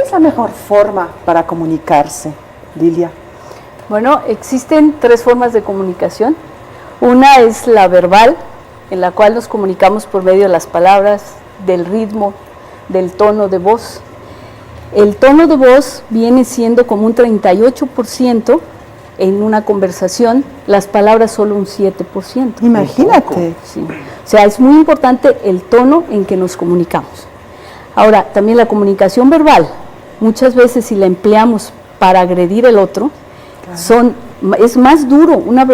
es la mejor forma para comunicarse, Lilia? Bueno, existen 3 formas de comunicación. Una es la verbal, en la cual nos comunicamos por medio de las palabras, del ritmo, del tono de voz. El tono de voz viene siendo como un 38% en una conversación, las palabras solo un 7%. Imagínate. Sí. O sea, es muy importante el tono en que nos comunicamos. Ahora, también la comunicación verbal, muchas veces si la empleamos para agredir al otro, claro, es más duro una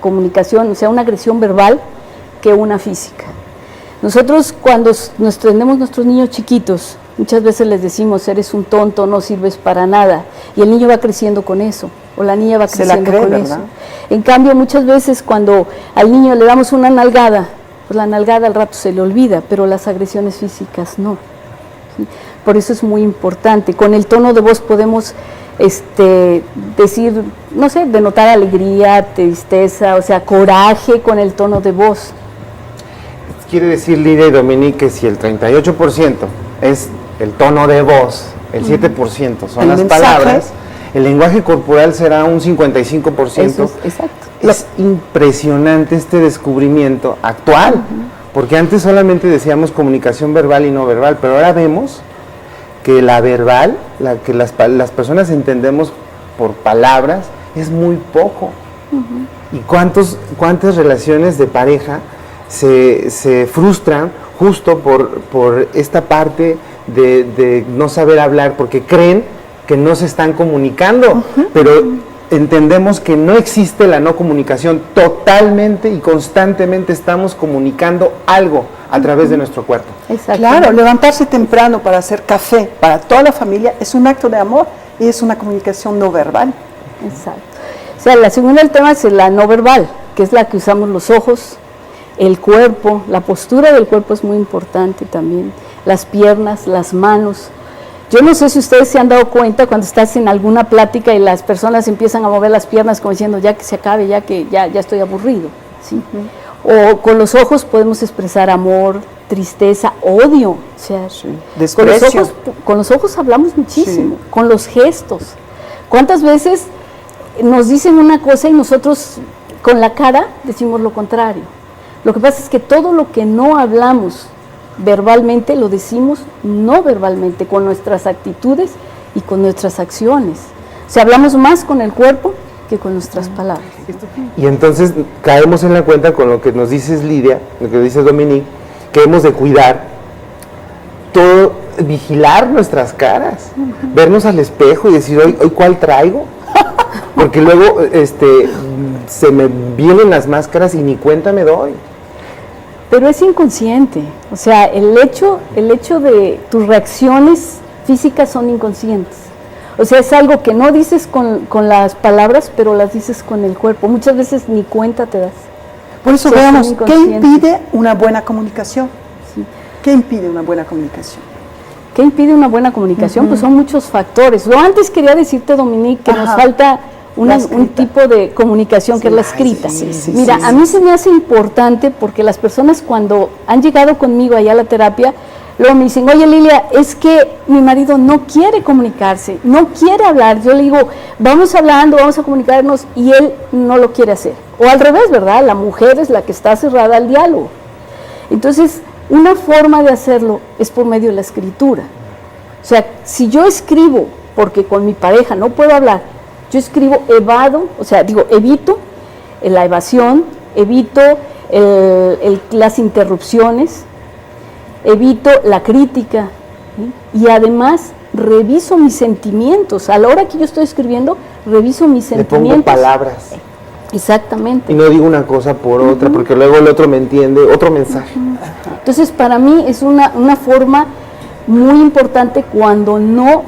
comunicación, o sea, una agresión verbal que una física. Nosotros cuando nos tenemos nuestros niños chiquitos, muchas veces les decimos, eres un tonto, no sirves para nada, y el niño va creciendo con eso, o la niña va creciendo con eso. En cambio, muchas veces cuando al niño le damos una nalgada, pues la nalgada al rato se le olvida, pero las agresiones físicas no. ¿Sí? Por eso es muy importante. Con el tono de voz podemos decir, no sé, denotar alegría, tristeza, o sea, coraje con el tono de voz. Quiere decir, Lidia y Dominique, que si el 38% es el tono de voz, el 7% son las palabras, el lenguaje corporal será un 55%. Eso es, exacto. Es impresionante este descubrimiento actual, porque antes solamente decíamos comunicación verbal y no verbal, pero ahora vemos que la verbal, la que las personas entendemos por palabras, es muy poco. ¿Y cuántas relaciones de pareja se frustran justo por esta parte de no saber hablar, porque creen que no se están comunicando, pero entendemos que no existe la no comunicación, totalmente y constantemente estamos comunicando algo a través de nuestro cuerpo. Claro, levantarse temprano para hacer café para toda la familia es un acto de amor y es una comunicación no verbal. Exacto. O sea, la segunda del tema es la no verbal, que es la que usamos los ojos, el cuerpo, la postura del cuerpo es muy importante también, las piernas, las manos. Yo no sé si ustedes se han dado cuenta cuando estás en alguna plática y las personas empiezan a mover las piernas como diciendo ya que se acabe, ya estoy aburrido, ¿sí? O con los ojos podemos expresar amor, tristeza, odio, o sea, desprecio. Con los ojos hablamos muchísimo, con los gestos. ¿Cuántas veces nos dicen una cosa y nosotros con la cara decimos lo contrario? Lo que pasa es que todo lo que no hablamos verbalmente lo decimos no verbalmente, con nuestras actitudes y con nuestras acciones. O sea, hablamos más con el cuerpo que con nuestras palabras. Y entonces caemos en la cuenta con lo que nos dices, Lidia, lo que dice Dominique, que hemos de cuidar todo, vigilar nuestras caras, vernos al espejo y decir, hoy ¿cuál traigo? Porque luego se me vienen las máscaras y ni cuenta me doy. Pero es inconsciente, o sea, el hecho de tus reacciones físicas son inconscientes. O sea, es algo que no dices con las palabras, pero las dices con el cuerpo. Muchas veces ni cuenta te das. Por eso veamos, ¿qué impide una buena comunicación? Sí. ¿Qué impide una buena comunicación? ¿Qué impide una buena comunicación? Pues son muchos factores. Yo antes quería decirte, Dominique, que nos falta un tipo de comunicación que es la escrita. Mira, a mí se me hace importante porque las personas cuando han llegado conmigo allá a la terapia, luego me dicen, oye Lilia, es que mi marido no quiere comunicarse, no quiere hablar. Yo le digo, vamos hablando, vamos a comunicarnos, y él no lo quiere hacer. O al revés, ¿verdad? La mujer es la que está cerrada al diálogo. Entonces, una forma de hacerlo es por medio de la escritura. O sea, si yo escribo, porque con mi pareja no puedo hablar, yo escribo evito la evasión, evito las interrupciones, evito la crítica, ¿sí? Y además reviso mis sentimientos. A la hora que yo estoy escribiendo, reviso mis sentimientos. Le pongo palabras. Exactamente. Y no digo una cosa por otra, porque luego el otro me entiende, otro mensaje. Entonces, para mí es una forma muy importante cuando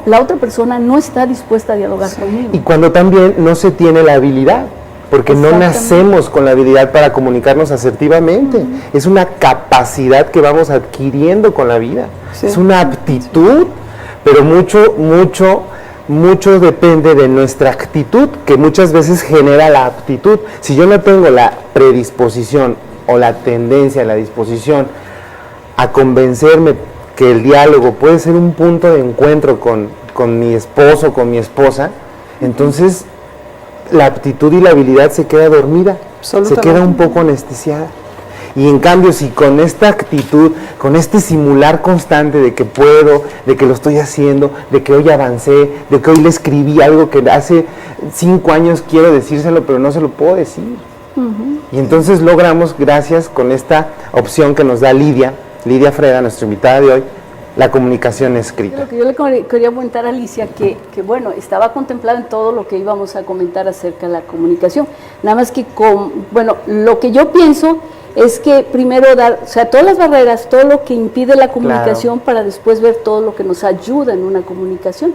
la otra persona no está dispuesta a dialogar conmigo. Y cuando también no se tiene la habilidad, porque no nacemos con la habilidad para comunicarnos asertivamente. Es una capacidad que vamos adquiriendo con la vida. Es una aptitud, pero mucho depende de nuestra actitud, que muchas veces genera la aptitud. Si yo no tengo la predisposición o la tendencia, la disposición a convencerme que el diálogo puede ser un punto de encuentro con mi esposo, con mi esposa, entonces la aptitud y la habilidad se queda dormida, se queda un poco anestesiada. Y en cambio, si con esta actitud, con este simular constante de que puedo, de que lo estoy haciendo, de que hoy avancé, de que hoy le escribí algo que hace 5 años quiero decírselo, pero no se lo puedo decir. Y entonces logramos, gracias con esta opción que nos da Lidia Freda, nuestra invitada de hoy, la comunicación escrita. Lo que yo le quería comentar a Alicia, que bueno, estaba contemplado en todo lo que íbamos a comentar acerca de la comunicación. Nada más que, lo que yo pienso es que primero dar, o sea, todas las barreras, todo lo que impide la comunicación, para después ver todo lo que nos ayuda en una comunicación.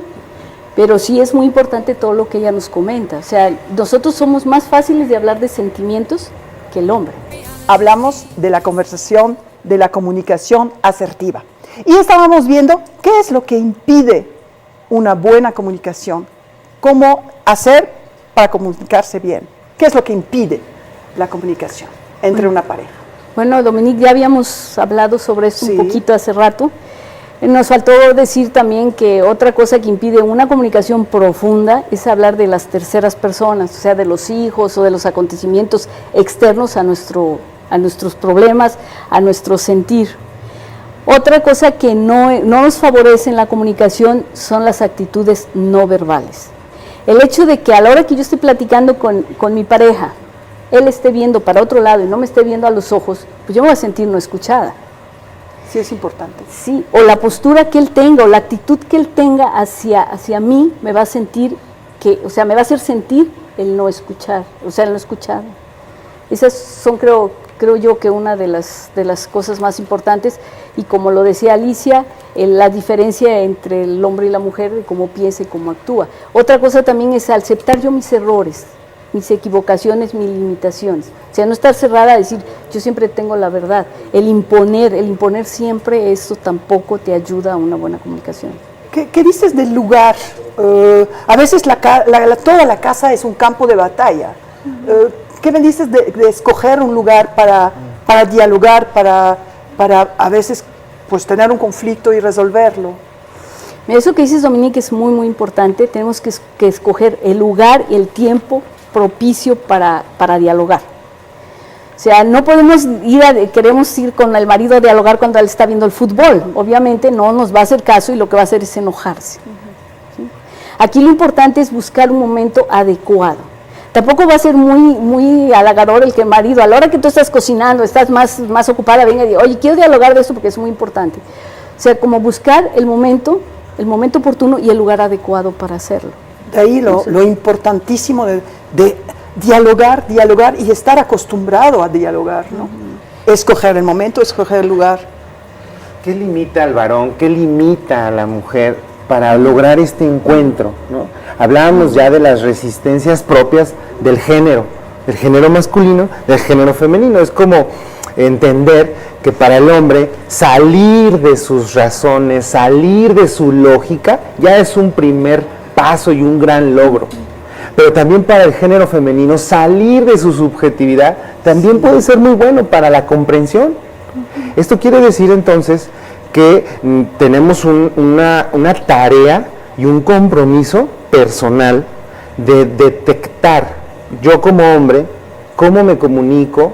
Pero sí es muy importante todo lo que ella nos comenta. O sea, nosotros somos más fáciles de hablar de sentimientos que el hombre. Hablamos de la conversación, de la comunicación asertiva. Y estábamos viendo qué es lo que impide una buena comunicación, cómo hacer para comunicarse bien, qué es lo que impide la comunicación entre una pareja. Bueno, Dominique, ya habíamos hablado sobre esto un poquito hace rato. Nos faltó decir también que otra cosa que impide una comunicación profunda es hablar de las terceras personas, o sea, de los hijos o de los acontecimientos externos a nuestros problemas, a nuestro sentir. Otra cosa que no nos favorece en la comunicación son las actitudes no verbales. El hecho de que a la hora que yo estoy platicando con mi pareja, él esté viendo para otro lado y no me esté viendo a los ojos, pues yo me voy a sentir no escuchada. Sí, es importante. Sí, o la postura que él tenga, o la actitud que él tenga hacia mí, me va a sentir me va a hacer sentir el no escuchar, o sea, el no escuchado. Esas son, creo yo, que una de las cosas más importantes, y como lo decía Alicia, la diferencia entre el hombre y la mujer, de cómo piensa y cómo actúa. Otra cosa también es aceptar yo mis errores, mis equivocaciones, mis limitaciones. O sea, no estar cerrada a decir, yo siempre tengo la verdad. El imponer siempre, eso tampoco te ayuda a una buena comunicación. ¿Qué dices del lugar? A veces toda la casa es un campo de batalla. ¿Qué me dices de escoger un lugar para dialogar, para a veces pues tener un conflicto y resolverlo? Eso que dices, Dominique, es muy, muy importante. Tenemos que escoger el lugar y el tiempo propicio para dialogar. O sea, no podemos queremos ir con el marido a dialogar cuando él está viendo el fútbol. Obviamente no nos va a hacer caso y lo que va a hacer es enojarse. ¿Sí? Aquí lo importante es buscar un momento adecuado. Tampoco va a ser muy, muy halagador el que el marido, a la hora que tú estás cocinando, estás más ocupada, venga y diga, oye, quiero dialogar de eso porque es muy importante. O sea, como buscar el momento oportuno y el lugar adecuado para hacerlo. De ahí lo importantísimo de dialogar y estar acostumbrado a dialogar, ¿no? Escoger el momento, escoger el lugar. ¿Qué limita al varón, qué limita a la mujer para lograr este encuentro, ¿no? Hablábamos ya de las resistencias propias del género masculino, del género femenino. Es como entender que para el hombre salir de sus razones, salir de su lógica, ya es un primer paso y un gran logro. Pero también para el género femenino, salir de su subjetividad también puede ser muy bueno para la comprensión. Esto quiere decir entonces que tenemos una tarea y un compromiso personal de detectar, yo como hombre, cómo me comunico,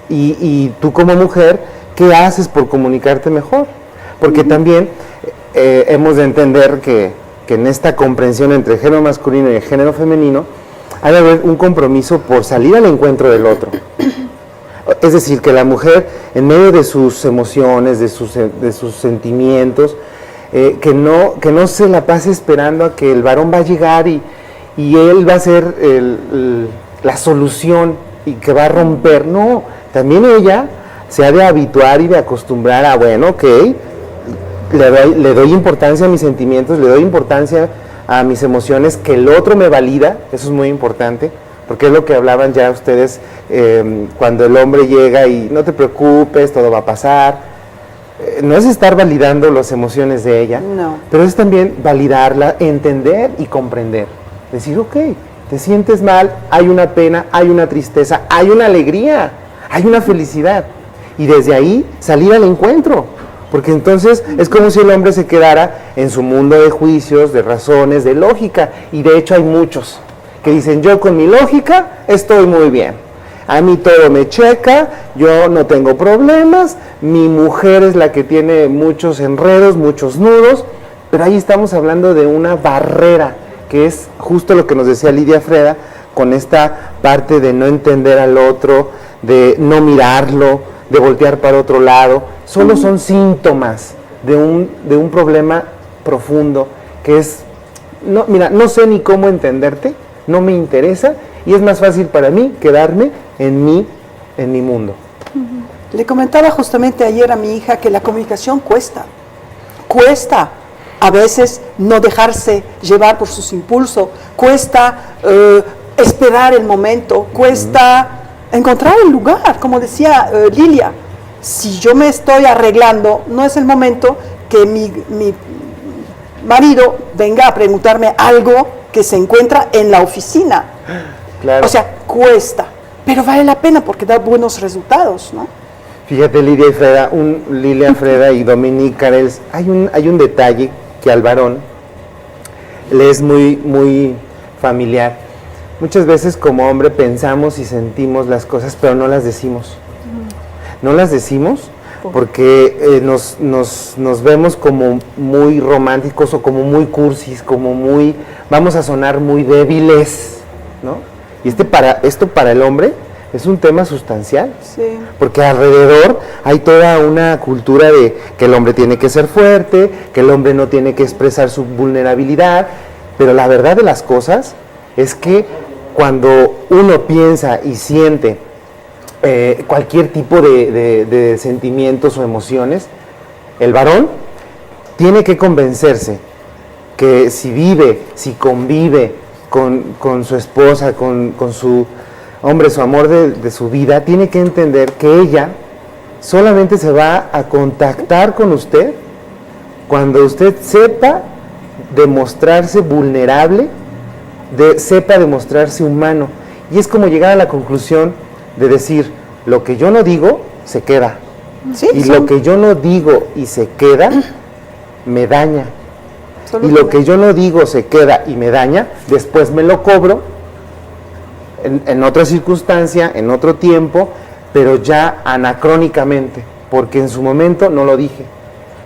y tú como mujer, ¿qué haces por comunicarte mejor? Porque también hemos de entender que en esta comprensión entre el género masculino y el género femenino hay de haber un compromiso por salir al encuentro del otro. Es decir, que la mujer, en medio de sus emociones, de sus sentimientos, que no se la pase esperando a que el varón va a llegar y él va a ser la solución y que va a romper. No, también ella se ha de habituar y de acostumbrar a, bueno, ok, le doy importancia a mis sentimientos, le doy importancia a mis emociones, que el otro me valida, eso es muy importante, porque es lo que hablaban ya ustedes cuando el hombre llega y no te preocupes, todo va a pasar. No es estar validando las emociones de ella, no, pero es también validarla, entender y comprender. Decir, ok, te sientes mal, hay una pena, hay una tristeza, hay una alegría, hay una felicidad. Y desde ahí salir al encuentro. Porque entonces es como si el hombre se quedara en su mundo de juicios, de razones, de lógica. Y de hecho hay muchos que dicen, yo con mi lógica estoy muy bien. A mí todo me checa, yo no tengo problemas, mi mujer es la que tiene muchos enredos, muchos nudos. Pero ahí estamos hablando de una barrera, que es justo lo que nos decía Lidia Freda, con esta parte de no entender al otro, de no mirarlo, de voltear para otro lado. Solo son síntomas de un problema profundo, que es, no, mira, no sé ni cómo entenderte, no me interesa, y es más fácil para mí quedarme en mi mundo. Le comentaba justamente ayer a mi hija que la comunicación cuesta a veces no dejarse llevar por sus impulsos, cuesta esperar el momento, cuesta encontrar el lugar, como decía Lilia. Si yo me estoy arreglando, no es el momento que mi marido venga a preguntarme algo que se encuentra en la oficina. Claro. O sea, cuesta, pero vale la pena porque da buenos resultados, ¿no? Fíjate, Lilia Freda y Dominique Carels, hay un detalle que al varón le es muy, muy familiar. Muchas veces como hombre pensamos y sentimos las cosas, pero no las decimos. No las decimos porque nos vemos como muy románticos o como muy cursis, como muy, vamos a sonar muy débiles, ¿no? Y esto para el hombre es un tema sustancial, sí. Porque alrededor hay toda una cultura de que el hombre tiene que ser fuerte, que el hombre no tiene que expresar su vulnerabilidad, pero la verdad de las cosas es que cuando uno piensa y siente cualquier tipo de sentimientos o emociones, el varón tiene que convencerse que si convive con su esposa, con su hombre, su amor de su vida, tiene que entender que ella solamente se va a contactar con usted cuando usted sepa demostrarse vulnerable, sepa demostrarse humano. Y es como llegar a la conclusión de decir, lo que yo no digo, se queda. Sí, y lo que yo no digo y se queda, me daña. Y lo que yo no digo se queda y me daña, después me lo cobro en otra circunstancia, en otro tiempo, pero ya anacrónicamente, porque en su momento no lo dije.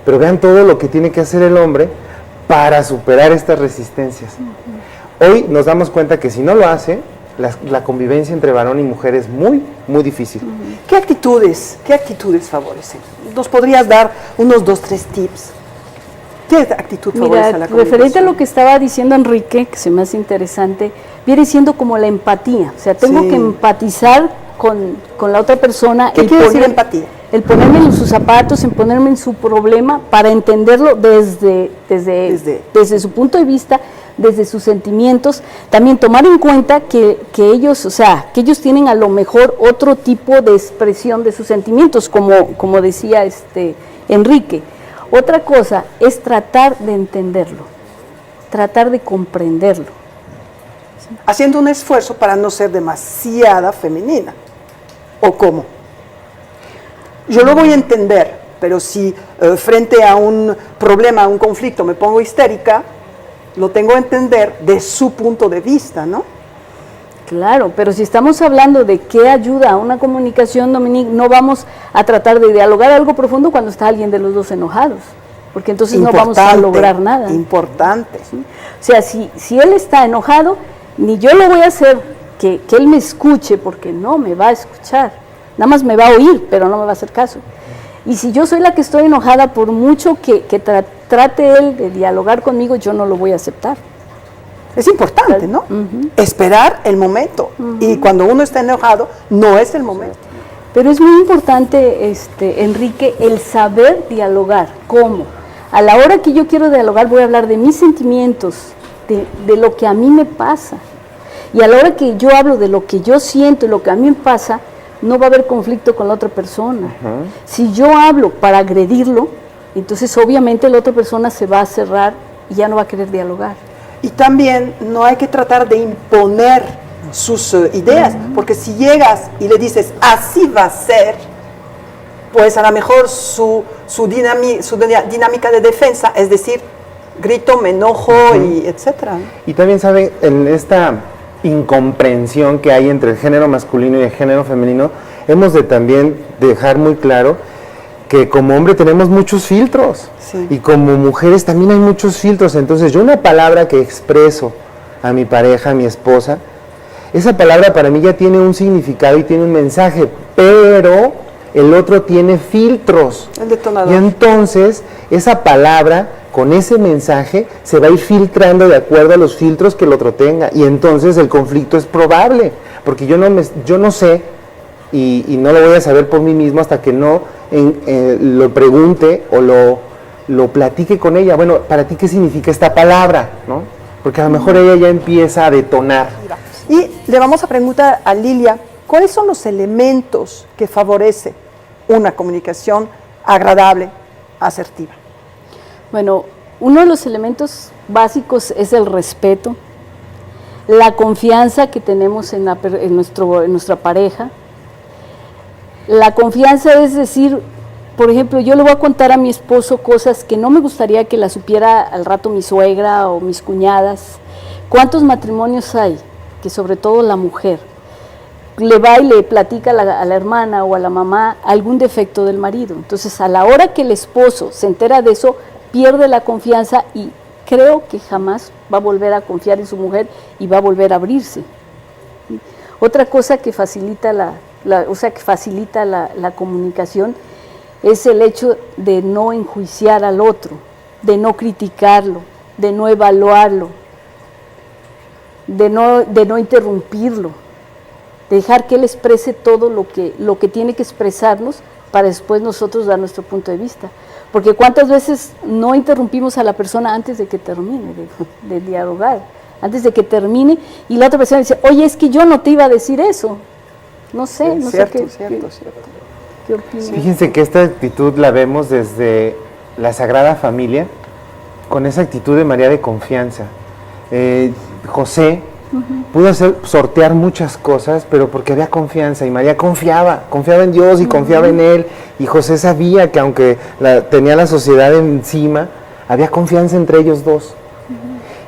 Pero vean todo lo que tiene que hacer el hombre para superar estas resistencias. Hoy nos damos cuenta que si no lo hace, la convivencia entre varón y mujer es muy, muy difícil. ¿Qué actitudes favorecen? ¿Nos podrías dar unos 2-3 tips? ¿Qué actitud favorece a la comunicación? Referente a lo que estaba diciendo Enrique, que se me hace interesante, viene siendo como la empatía. O sea, tengo que empatizar con la otra persona. ¿Qué quiere decir empatía? El ponerme en sus zapatos, en ponerme en su problema para entenderlo desde su punto de vista, desde sus sentimientos. También tomar en cuenta que ellos, o sea, que ellos tienen a lo mejor otro tipo de expresión de sus sentimientos, como decía Enrique. Otra cosa es tratar de entenderlo, tratar de comprenderlo. Haciendo un esfuerzo para no ser demasiada femenina. ¿O cómo? Yo lo voy a entender, pero si frente a un problema, a un conflicto, me pongo histérica, lo tengo que entender de su punto de vista, ¿no? Claro, pero si estamos hablando de qué ayuda a una comunicación, Dominique, no vamos a tratar de dialogar algo profundo cuando está alguien de los dos enojados, porque entonces no vamos a lograr nada. Importante. ¿Sí? O sea, si él está enojado, ni yo lo voy a hacer que él me escuche, porque no me va a escuchar, nada más me va a oír, pero no me va a hacer caso. Y si yo soy la que estoy enojada, por mucho que trate él de dialogar conmigo, yo no lo voy a aceptar. Es importante, ¿no? Esperar el momento. Y cuando uno está enojado, no es el momento. Pero es muy importante, Enrique, el saber dialogar. ¿Cómo? A la hora que yo quiero dialogar, voy a hablar de mis sentimientos, de lo que a mí me pasa. Y a la hora que yo hablo de lo que yo siento y lo que a mí me pasa, no va a haber conflicto con la otra persona. Si yo hablo para agredirlo, entonces obviamente la otra persona se va a cerrar y ya no va a querer dialogar. Y también no hay que tratar de imponer sus ideas, porque si llegas y le dices, así va a ser, pues a lo mejor su dinámica de defensa, es decir, grito, me enojo y etcétera. Y también saben, en esta incomprensión que hay entre el género masculino y el género femenino, hemos de también dejar muy claro que como hombre tenemos muchos filtros, sí, y como mujeres también hay muchos filtros. Entonces yo una palabra que expreso a mi pareja, a mi esposa, esa palabra para mí ya tiene un significado y tiene un mensaje, pero el otro tiene filtros. El detonador. Y entonces esa palabra con ese mensaje se va a ir filtrando de acuerdo a los filtros que el otro tenga. Y entonces el conflicto es probable, porque yo no sé y no lo voy a saber por mí mismo hasta que no lo pregunte o lo platique con ella. Bueno, ¿para ti qué significa esta palabra? ¿No? Porque a lo mejor ella ya empieza a detonar. Y le vamos a preguntar a Lilia, ¿cuáles son los elementos que favorecen una comunicación agradable, asertiva? Bueno, uno de los elementos básicos es el respeto, la confianza que tenemos en nuestra pareja. La confianza es decir, por ejemplo, yo le voy a contar a mi esposo cosas que no me gustaría que las supiera al rato mi suegra o mis cuñadas. ¿Cuántos matrimonios hay que sobre todo la mujer le va y le platica a la hermana o a la mamá algún defecto del marido? Entonces, a la hora que el esposo se entera de eso, pierde la confianza y creo que jamás va a volver a confiar en su mujer y va a volver a abrirse. Otra cosa que facilita la comunicación es el hecho de no enjuiciar al otro, de no criticarlo, de no evaluarlo, de no interrumpirlo, de dejar que él exprese todo lo que tiene que expresarnos para después nosotros dar nuestro punto de vista. Porque cuántas veces no interrumpimos a la persona antes de que termine de dialogar, antes de que termine, y la otra persona dice, oye, es que yo no te iba a decir eso. No sé, no sé qué opinas. Fíjense que esta actitud la vemos desde la Sagrada Familia, con esa actitud de María de confianza. José pudo sortear muchas cosas, pero porque había confianza, y María confiaba en Dios y confiaba en él, y José sabía que aunque tenía la sociedad encima, había confianza entre ellos dos.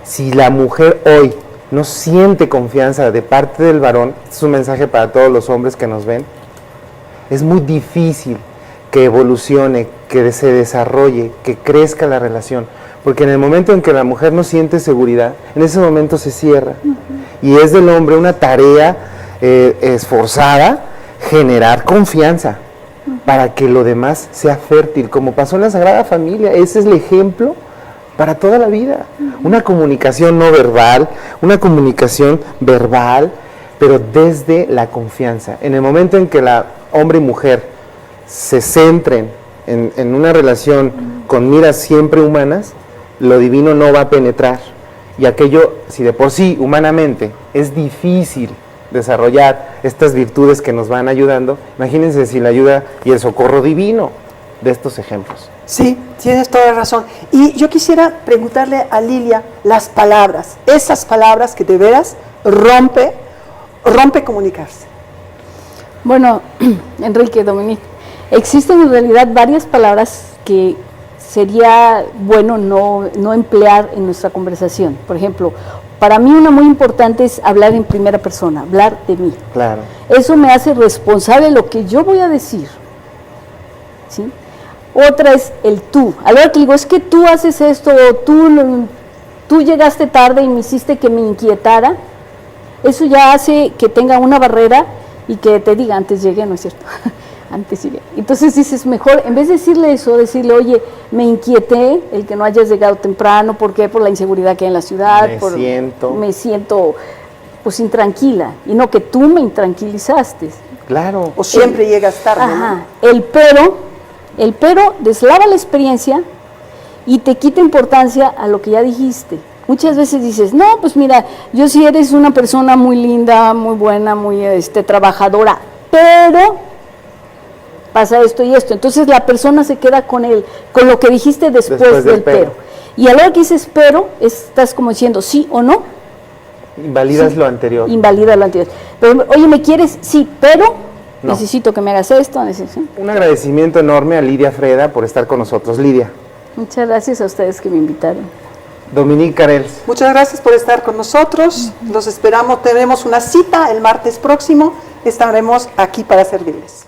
Si la mujer hoy no siente confianza de parte del varón, este es un mensaje para todos los hombres que nos ven, es muy difícil que evolucione, que se desarrolle, que crezca la relación, porque en el momento en que la mujer no siente seguridad, en ese momento se cierra. Y es del hombre una tarea esforzada generar confianza para que lo demás sea fértil, como pasó en la Sagrada Familia. Ese es el ejemplo para toda la vida. Una comunicación no verbal, una comunicación verbal, pero desde la confianza. En el momento en que la hombre y mujer se centren en una relación con miras siempre humanas, lo divino no va a penetrar. Y aquello, si de por sí humanamente es difícil desarrollar estas virtudes que nos van ayudando, imagínense si la ayuda y el socorro divino de estos ejemplos. Sí, tienes toda la razón. Y yo quisiera preguntarle a Lilia las palabras, esas palabras que de veras rompe comunicarse. Bueno, Enrique, Dominique, existen en realidad varias palabras que sería bueno no emplear en nuestra conversación. Por ejemplo, para mí una muy importante es hablar en primera persona, hablar de mí. Claro. Eso me hace responsable de lo que yo voy a decir, ¿sí? Otra es el tú. A la hora que digo, es que tú haces esto, o tú llegaste tarde y me hiciste que me inquietara, eso ya hace que tenga una barrera y que te diga, antes llegué, ¿no es cierto? Antes llegué. Entonces dices, mejor, en vez de decirle eso, decirle, oye, me inquieté el que no hayas llegado temprano, ¿por qué? Por la inseguridad que hay en la ciudad. Me siento pues intranquila, y no que tú me intranquilizaste. Claro. O siempre llegas tarde. Ajá. ¿No? El pero deslava la experiencia y te quita importancia a lo que ya dijiste. Muchas veces dices, no, pues mira, yo sí eres una persona muy linda, muy buena, muy trabajadora, pero pasa esto y esto. Entonces la persona se queda con lo que dijiste después del pero. Y a la hora que dices pero, estás como diciendo sí o no. Invalidas sí, lo anterior. Invalida lo anterior. Pero, oye, ¿me quieres? Sí, pero No. Necesito que me hagas esto. Un agradecimiento enorme a Lidia Freda por estar con nosotros. Lidia. Muchas gracias a ustedes que me invitaron. Dominique Carels. Muchas gracias por estar con nosotros. Los esperamos. Tenemos una cita el martes próximo. Estaremos aquí para servirles.